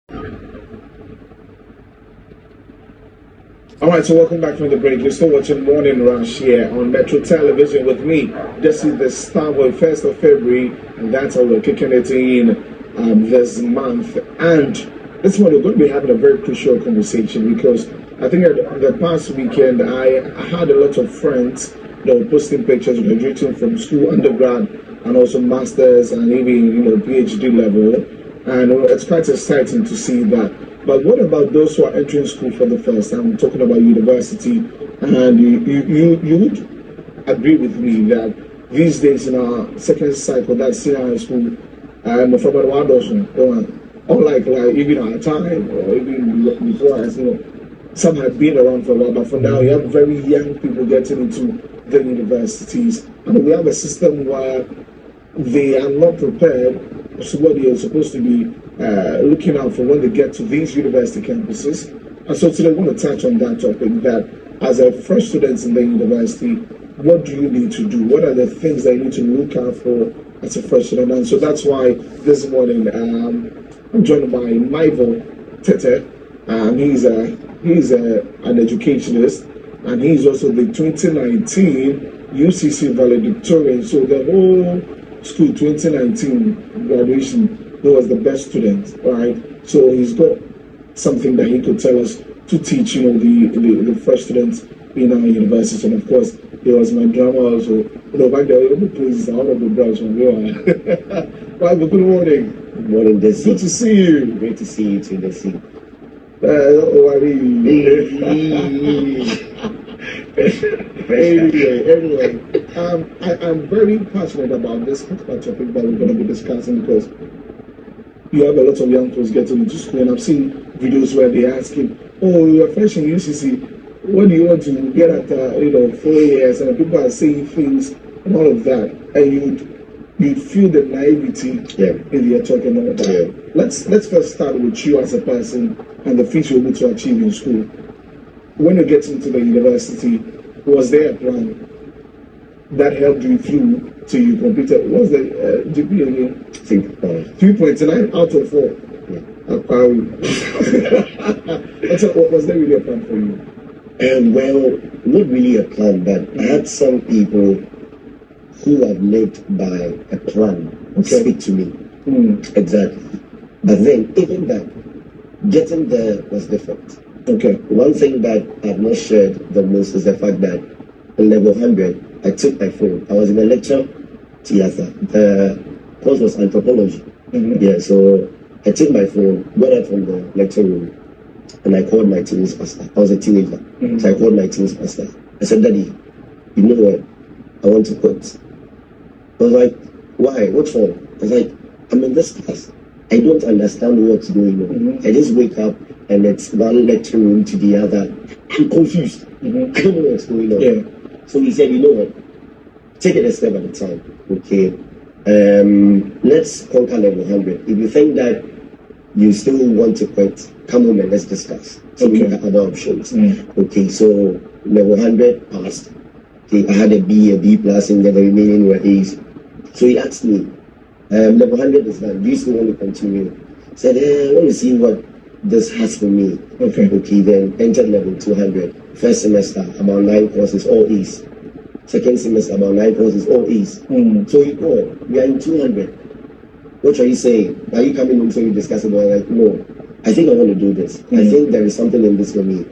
All right, so welcome back from the break. You're still watching Morning Rush here on Metro Television with me. This is the start of 1st of February, and that's how we're kicking it in this month. And this one, we're going to be having a very crucial conversation because I think the past weekend I had a lot of friends that were posting pictures graduating from school, undergrad, and also masters, and even PhD level. And it's quite exciting to see that. But what about those who are entering school for the first time? I'm talking about university, and you would agree with me that these days in our second cycle, that's senior high school, unlike even our time or even before us, some have been around for a while, but for now you have very young people getting into the universities, and we have a system where they are not prepared to what they are supposed to be looking out for when they get to these university campuses. And so today I want to touch on that topic, that as a fresh student in the university, what do you need to do? What are the things that you need to look out for as a fresh student? And so that's why this morning I'm joined by Mivheal Tetteh. He's an educationist, and he's also the 2019 UCC valedictorian. So the whole school 2019 graduation, he was the best student, right? So he's got something that he could tell us to teach, the fresh students in our university. And of course, he was my drama also. Back there, all the places, all of the brothers from here. Right, but good morning. Good morning, Desi. Good to see you. Great to see you too, Desi. Anyway, I'm very passionate about this particular topic that we're going to be discussing because you have a lot of young folks getting into school, and I've seen videos where they ask him, "Oh, you're fresh in UCC. What do you want to get at 4 years?" And people are saying things and all of that, and you feel the naivety if you're talking about that. Yeah. Let's first start with you as a person and the things you're able to achieve in school. When you get into the university, was there a plan that helped you through till you completed? What's the GPA again? 3.9 out of 4. Yeah. Was there really a plan for you? Well, not really a plan, but I had some people who have lived by a plan speak to me. Exactly. But then, even that, getting there was different. Okay. One thing that I've not shared the most is the fact that in level 100, I took my phone. I was in a lecture theater. The course was anthropology. Yeah, so I took my phone, got out from the lecture room, and I called my teens pastor. I was a teenager. So I called my teens pastor. I said, "Daddy, you know what? I want to quit." I was like, "Why? What's wrong?" I was like, "I'm in this class. I don't understand what's going on. I just wake up and it's one lecture room to the other. I'm confused. I don't know what's going on." Yeah. So he said, "You know what? Take it a step at a time. Okay. Let's conquer level 100. If you think that you still want to quit, come home and let's discuss." So we look at other options. Okay, so level 100 passed. Okay, I had a B plus, and then the remaining were A's. So he asked me, level 100 is done. Do you still want to continue? I said, I want to see what this has for me. Okay, then entered level 200. First semester, about 9 courses, all A's. Second semester, about 9 courses, all A's. So he called, we are in 200. What are you saying? Are you coming home so you discuss about it? Like, no, I think I want to do this. I think there is something in this for me.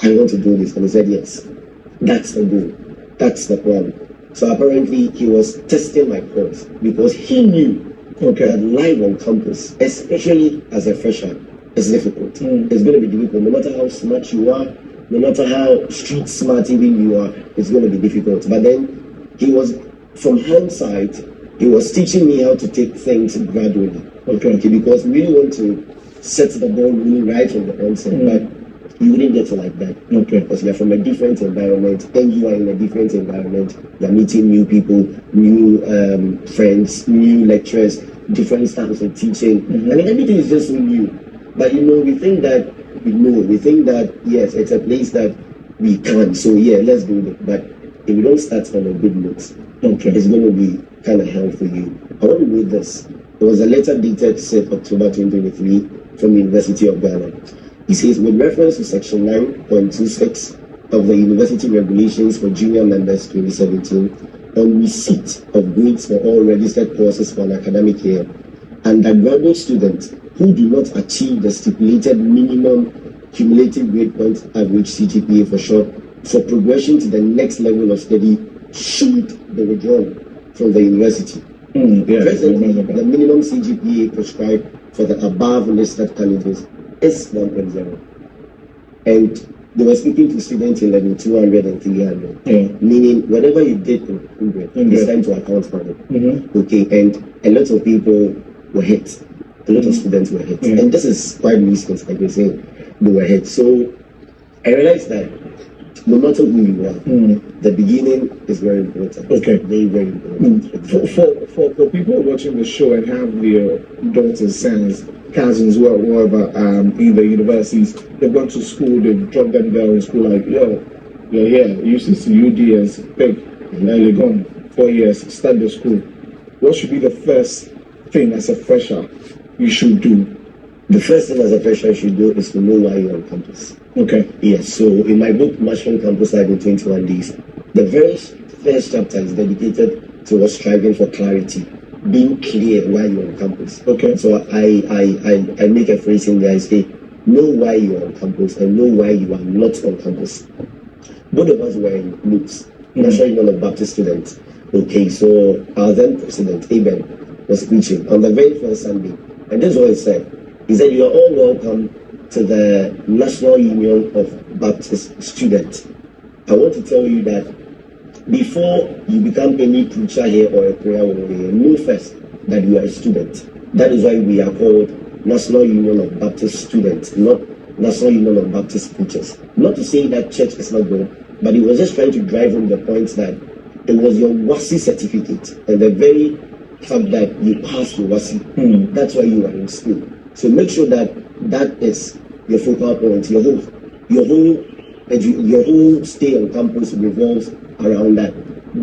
I want to do this. And he said, yes, that's the goal. That's the plan. So apparently he was testing my course because he knew that life on campus, especially as a fresher, is difficult. It's going to be difficult. No matter how smart you are, no matter how street smart even you are, it's going to be difficult. But then he was, from hindsight, he was teaching me how to take things gradually. Because we really want to set the ball really right from the onset. But you wouldn't get it like that. Because you're from a different environment, and you are in a different environment. You're meeting new people, new friends, new lecturers, different styles of teaching. I mean, everything is just so new. But we think that we think that yes, it's a place that we can. So yeah, let's do it. But if we don't start on a good note, it's going to be kind of hell for you. I want to read this. There was a letter dated 6th October 2023 from the University of Ghana. He says, with reference to Section 9.26 of the University Regulations for Junior Members 2017, on receipt of grades for all registered courses for an academic year, undergraduate students who do not achieve the stipulated minimum cumulative grade point average CGPA for short for progression to the next level of study should be withdrawn from the university. Presently, the minimum CGPA prescribed for the above listed candidates is 1.0. And they were speaking to students in level 200 and 300, meaning whatever you did in 100, it's time to account for it. Okay, and a lot of people were hit. A lot of students were hit. And this is quite recent, like we're saying, they were hit. So I realized that no matter who you are, the beginning is very important. Okay. Very, very important. For people watching the show and have their daughters, sons, cousins, whatever, in the universities, they've gone to school, they've dropped them there in school, like, yo, you're here, you used to see UDS, big, now you're gone, 4 years, start the school. What should be the first thing as a fresher you should do? The first thing as a fresher you should do is to know why you're on campus. Okay. Yes, so in my book, Mushroom Campus Life in 21 Days, the very first chapter is dedicated to striving for clarity, being clear why you're on campus. Okay. So I make a phrase in there, I say, know why you're on campus and know why you are not on campus. Both of us were in groups, National Union of Baptist Students. Okay, so our then president, Aben, was preaching on the very first Sunday, and this is what he said. He said, you are all welcome to the National Union of Baptist Students. I want to tell you that before you become any preacher here or a prayer warrior, know first that you are a student. That is why we are called National Union of Baptist Students, not National Union of Baptist Preachers. Not to say that church is not good, but he was just trying to drive home the point that it was your WASI certificate and the very fact that you passed your WASI. That's why you are in school. So make sure that that is your focal point. Your whole stay on campus revolves around that.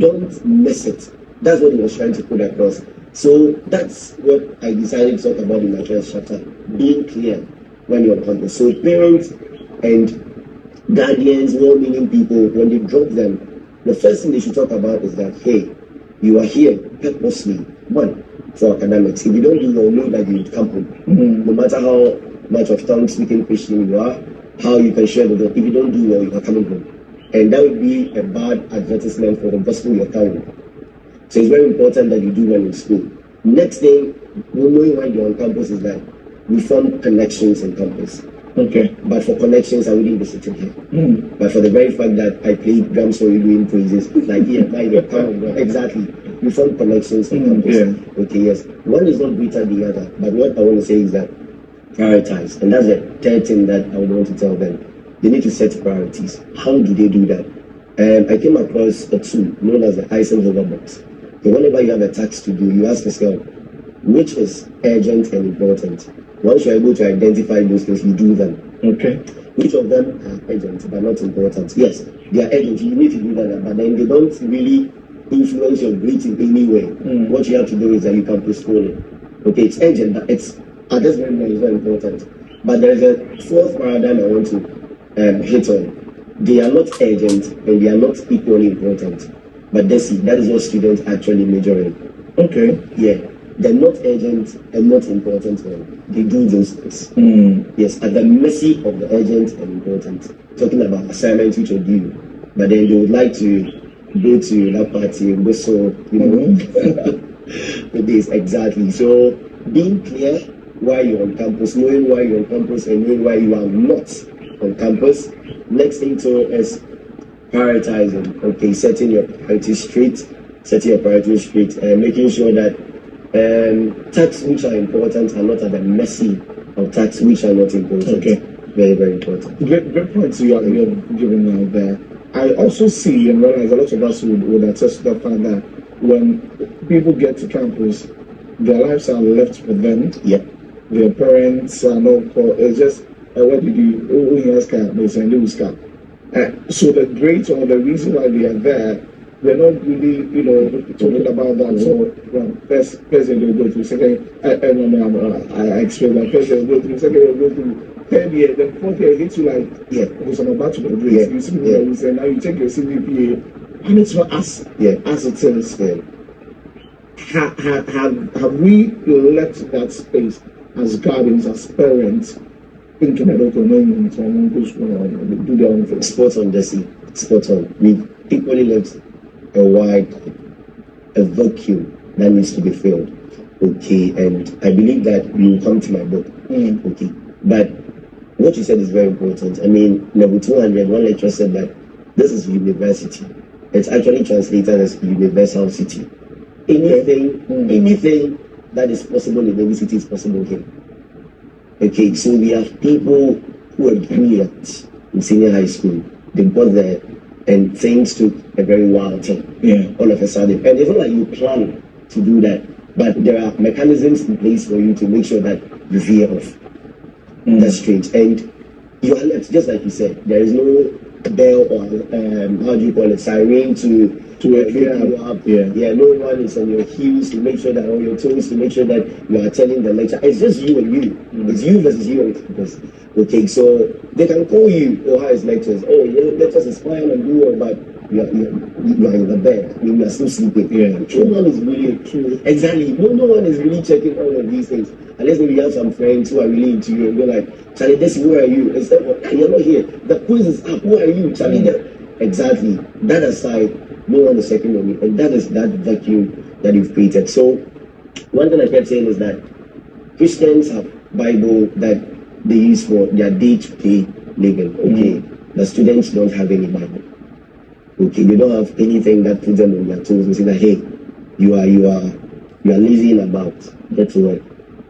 Don't miss it. That's what he was trying to put across. So that's what I decided to talk about in my first chapter. Being clear when you're on campus. So parents and guardians, well-meaning people, when they drop them, the first thing they should talk about is that, hey, you are here purposely. One, for academics. If you don't do well, know that you come home. No matter how much of tongue-speaking Christian you are, how you can share the gospel. If you don't do well, you are coming home. And that would be a bad advertisement for the gospel you're carrying. So it's very important that you do well in school. Next thing, knowing when you're on campus is that we form connections on campus. Okay. But for connections, I wouldn't be sitting here. But for the very fact that I played drums for you doing praises, like, yeah, exactly. We form connections on campus. Yeah. Okay, yes. One is not greater than the other. But what I want to say is that prioritize. And that's the third thing that I would want to tell them. They need to set priorities. How do they do that? I came across a tool known as the Eisenhower box. So whenever you have a task to do, you ask yourself, which is urgent and important? Once you're able to identify those things, you do them. Okay. Which of them are urgent but not important? Yes, they are urgent. You need to do that, but then they don't really influence your grades in any way. What you have to do is that you can postpone it. Okay, it's urgent, but it's at this very moment, it's very important. But there is a fourth paradigm I want to hit on. They are not urgent and they are not equally important. But that is what students actually major in. Okay. Yeah. They're not urgent and not important when they do those things. Yes, at the mercy of the urgent and important. Talking about assignments which are due, but then they would like to go to that party, whistle, with this exactly. So being clear why you're on campus, knowing why you're on campus, and knowing why you are not on campus. Next thing too is prioritizing. Okay, setting your priorities straight, and making sure that tasks which are important are not at the mercy of tasks which are not important. Okay. Very, very important. Great points you have given out there. I also see and realize a lot of us would attest to the fact that when people get to campus, their lives are left for them. Yeah. Their parents are not called. It's just, what did you, they send you. So the grades or the reason why they are there we're not really, talking about that. So, first year they'll go through, second, I explain that first year they'll go through, second year they'll go through, third year, then fourth year hits you like, because I'm about to graduate. Yeah. You see what I'm saying? Now you check your CVPA, and it's for us, as it is. Have we left that space as guardians, as parents, thinking that okay, no, go school or do their own thing? Spot on, Desi. Spot on. We've equally left a vacuum that needs to be filled. Okay, and I believe that you will come to my book. Okay, but what you said is very important. I mean, level 200, one lecturer said that this is university. It's actually translated as universal city. Anything that is possible in every city is possible here. Okay, so we have people who are brilliant in senior high school. They got there and things took a very wild turn. All of a sudden. And it's not like you plan to do that, but there are mechanisms in place for you to make sure that you veer off. That's strange. And you are left, just like you said, there is no bell or how do you call it, siren to wake you up. No one is on your heels to make sure that on your toes to make sure that you are attending the lecture. It's just you and you. It's you versus you on campus. Okay, so they can call you as lectures. Oh, your lectures is fine and do all, but you are in the bed. I mean, you are still sleeping. No one is really exactly. No one is really checking all of these things. Unless maybe you have some friends who are really into you and go like, Charlie, this where are you? Instead of, you're not here. The quiz is up. Who are you? Charlie, exactly. That aside, no one is checking on you. And that is that vacuum that you've created. So one thing I kept saying is that Christians have Bible that they use for their day-to-day living. Okay. The students don't have any Bible. Okay, they don't have anything that puts them on their toes and say that, hey, you are lazy about. Get to work.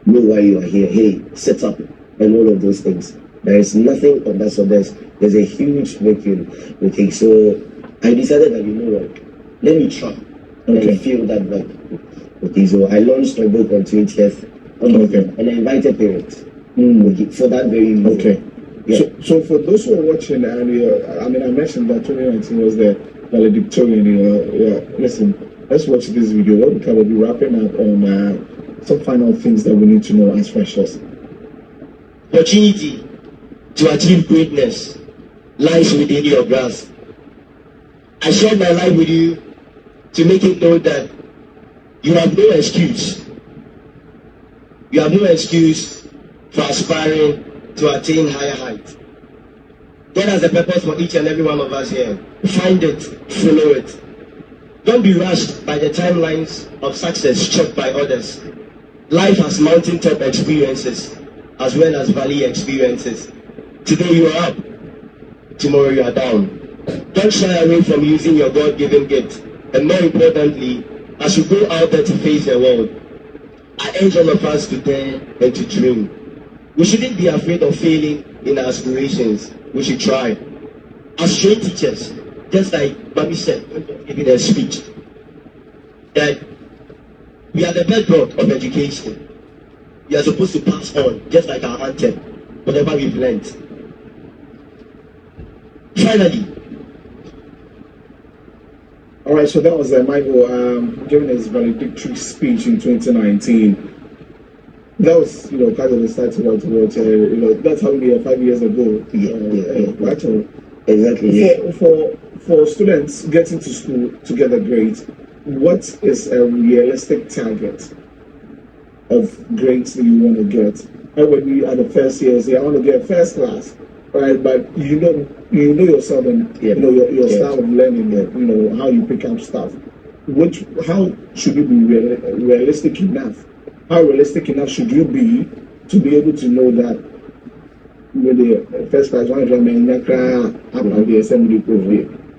Know why you are here. Hey, set up and all of those things. There is nothing of that sort. There's a huge vacuum. Okay, so I decided that let me try and fill that vacuum. Okay, so I launched my book on 20th. And I invited parents. Okay, for that very reason. Okay. Yeah. So for those who are watching, and I mentioned that 2019 was the valedictorian. Listen, let's watch this video. What we can be wrapping up on some final things that we need to know as freshers. Opportunity to achieve greatness lies within your grasp. I shared my life with you to make it known that you have no excuse. You have no excuse for aspiring to attain higher heights. God has a purpose for each and every one of us here. Find it, follow it. Don't be rushed by the timelines of success chalked by others. Life has mountaintop experiences as well as valley experiences. Today you are up, tomorrow you are down. Don't shy away from using your God-given gift. And more importantly, as you go out there to face the world, I urge all of us to dare and to dream. We shouldn't be afraid of failing in our aspirations. We should try. As trained teachers, just like Bobby said when giving a speech, that we are the bedrock of education. We are supposed to pass on, just like our anthem, whatever we've learned. Finally. All right, so that was Michael giving his valedictory speech in 2019. That was, kind of the start to watch. That's how we were 5 years ago. Actually, Exactly. For students getting to school to get a grade, what is a realistic target of grades that you want to get? And when you are the first year, say I want to get first class, right? But you know yourself and your style of learning, how you pick up stuff. How should you be realistic enough? How realistic enough should you be to be able to know that with the first class,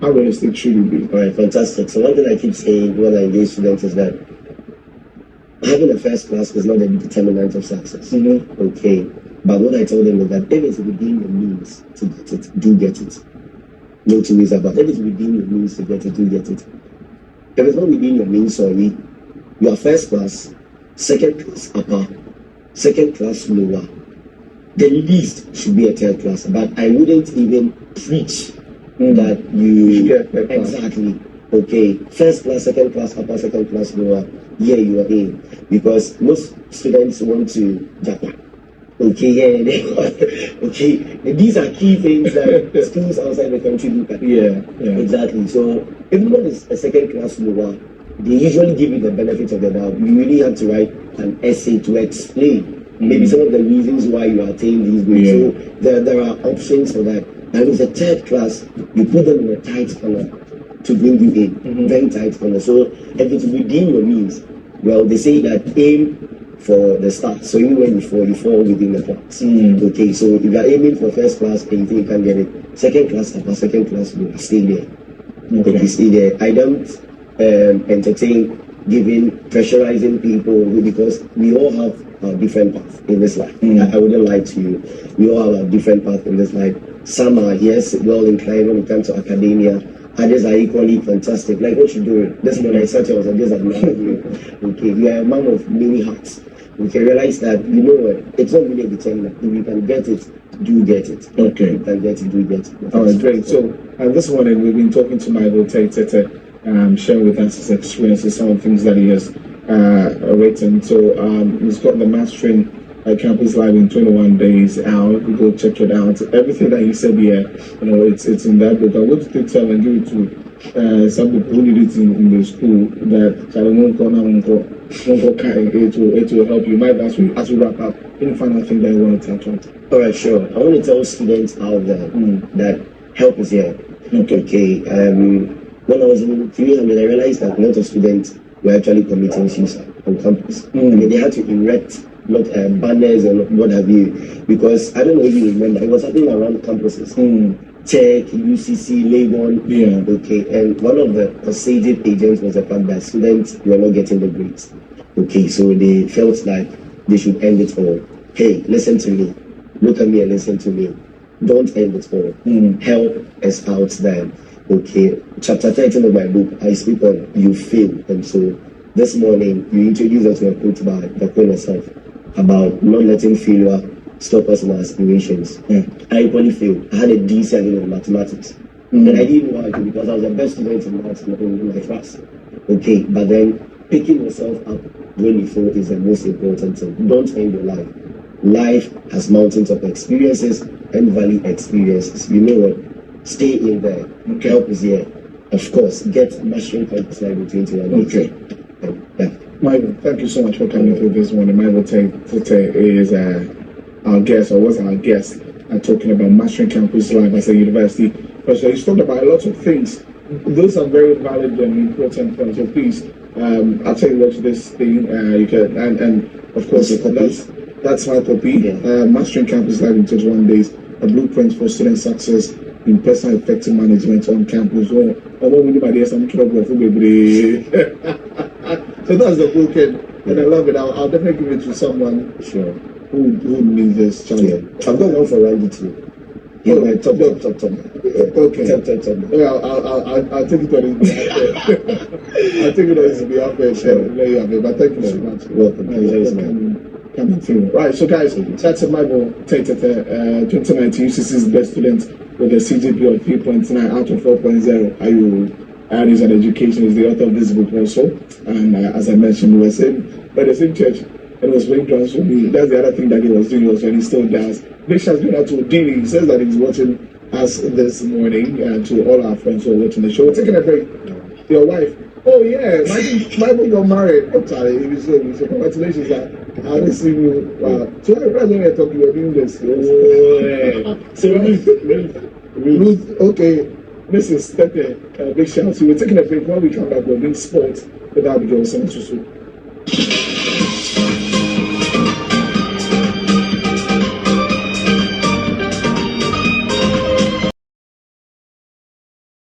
how realistic should you be? All right, fantastic. So one thing I keep saying when I engage students is that having a first class is not a determinant of success. Okay, but what I told them is that if it's within your means to get it, do get it. No two ways about it. If it's within your means to get it, do get it. If it's not within your means, sorry, you are first class, second class upper, second class lower. The least should be a third class, but I wouldn't even preach that you exactly. Okay, first class, second class, upper second class, lower, yeah, you are in. Because most students want to Japan. Okay, yeah, okay. And these are key things that schools outside the country look at. Yeah. Exactly. So even when it's a second class lower, they usually give you the benefit of the doubt. You really have to write an essay to explain maybe some of the reasons why you attain these grades. Yeah. So there are options for that. And with the third class, you put them in a tight corner to bring you in, very tight corner. So if it's within your means, well, they say that aim for the start. So even when you fall within the class. Okay, so if you are aiming for first class and you think you can get it, second class, upper second class, you stay there. Okay, stay there. I don't entertain giving, pressurizing people because we all have a different path in this life. I wouldn't lie to you. We all have a different path in this life. Some are, yes, well inclined when it comes to academia. Others are equally fantastic. Like what you do. This morning I sat here, I was just admiring you. Okay, you are a man of many hearts. We can realize that, you know what, it's not really a determinant. If you can get it, do get it. Okay. If you can get it, do get it. All right, great. So this morning we've been talking to Mivheal Tetteh, sharing with us his experiences, some of the things that he has written. So he's got the Mastering Campus Live in 21 days out. We go check it out. Everything that he said here, you know, it's in that book. I want to tell and give it to some people who need it in the school that it will help you. Might as we wrap up, any final thing that you want to touch on? All right, sure. I want to tell students out there that help is here. Okay. When I was in 300, I realized that a lot of students were actually committing suicide on campus. I mean, they had to erect banners and what have you, because I don't know if you remember, it was happening around campuses. Tech, UCC, Legon. Yeah. Okay, and one of the causative agents was the fact that students were not getting the grades. Okay, so they felt like they should end it all. Hey, listen to me. Look at me and listen to me. Don't end it all. Help us out there. Okay, chapter 13 of my book, I speak on you fail. And so this morning, you introduced us to a quote by the Queen herself about not letting failure stop us in our aspirations. I equally failed. I had a D7 in mathematics. And I didn't know how to because I was the best student in maths in my class. Okay, but then picking yourself up when you fall is the most important thing. Don't end your life. Life has mountains of experiences and valley experiences. You know what? Stay in there. Help is here. Of course, get Mastering Campus Live in 21 days. Mivheal, thank you so much for coming through this morning. Mivheal Tetteh is our guest, or was our guest, talking about Mastering Campus Live as a university. But he's talked about a lot of things. Those are very valid and important points. So please, I'll tell you what this thing you can, and of course, that's my copy. Mastering Campus Live in 21 days, a blueprint for student success in personal effective management on campus. So that's the book, and I love it. I'll definitely give it to someone who needs this channel. I've got one for Randy too. Top. Okay. Top. Yeah, I'll take it on his behalf. I'll take it on his behalf and let you have it. But thank you so much. Welcome. Coming through. Right, so guys, that's a Mivheal Tetteh, 2019 UCC's best student with a CGPA of 3.9 out of 4.0. Are you? And he's an education, he's the author of this book also. And as I mentioned, we were saying by the same church, and it was very close for me. That's the other thing that he was doing also, and he still does. Big shout out to Dini. He says that he's watching us this morning, and to all our friends who are watching the show. We're taking a break. Your wife. Oh, yeah, Mivheal got married. Oh, Charlie, so congratulations. I haven't seen you. So I realized when we were talking, we were doing this. Oh, yeah. So Ruth, okay. Mrs. Tetteh, big shout out to you. We're taking a break. When we come back, we're doing sports with Abigail Sansusu.